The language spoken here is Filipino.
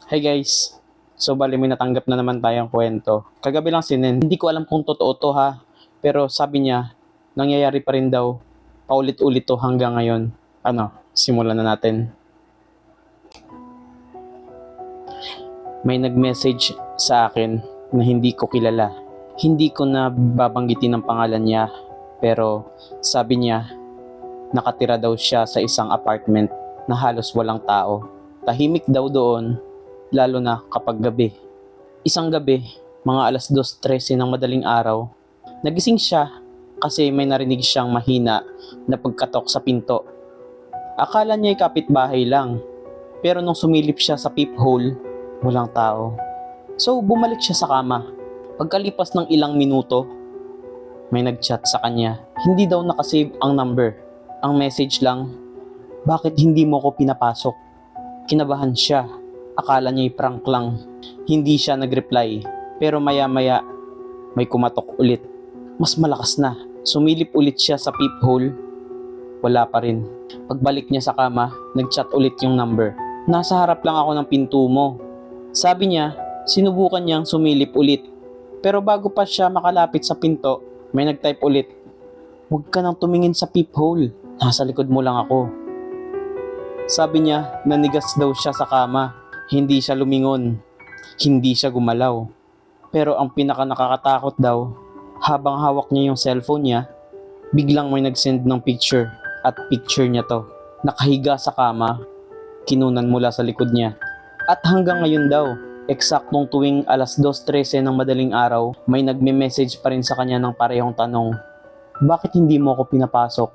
Hi guys! So bali may natanggap na naman tayong kwento. Kagabi lang sinin, hindi ko alam kung totoo to ha. Pero sabi niya, nangyayari pa rin daw. Paulit-ulit to hanggang ngayon. Ano, simulan na natin. May nag-message sa akin na hindi ko kilala. Hindi ko na babanggitin ang pangalan niya. Pero sabi niya, nakatira daw siya sa isang apartment na halos walang tao. Tahimik daw doon, lalo na kapag gabi. Isang gabi, mga alas 2:13 ng madaling araw, nagising siya kasi may narinig siyang mahina na pagkatok sa pinto. Akala niya ay kapitbahay lang, pero nung sumilip siya sa peephole, walang tao. So bumalik siya sa kama. Pagkalipas ng ilang minuto, may nagchat sa kanya. Hindi daw nakasave ang number. Ang message lang, bakit hindi mo ko pinapasok? Kinabahan siya. Akala niya'y prank lang. Hindi siya nag-reply. Pero maya-maya, may kumatok ulit. Mas malakas na. Sumilip ulit siya sa peephole. Wala pa rin. Pagbalik niya sa kama, nag-chat ulit yung number. Nasa harap lang ako ng pinto mo. Sabi niya, sinubukan niyang sumilip ulit. Pero bago pa siya makalapit sa pinto, may nag-type ulit. Huwag ka nang tumingin sa peephole. Nasa likod mo lang ako. Sabi niya, nanigas daw siya sa kama. Hindi siya lumingon. Hindi siya gumalaw. Pero ang pinaka nakakatakot daw, habang hawak niya yung cellphone niya, biglang may nag-send ng picture. At picture niya to. Nakahiga sa kama, kinunan mula sa likod niya. At hanggang ngayon daw, eksaktong tuwing alas 2:13 ng madaling araw, may nagme-message pa rin sa kanya ng parehong tanong. Bakit hindi mo ako pinapasok?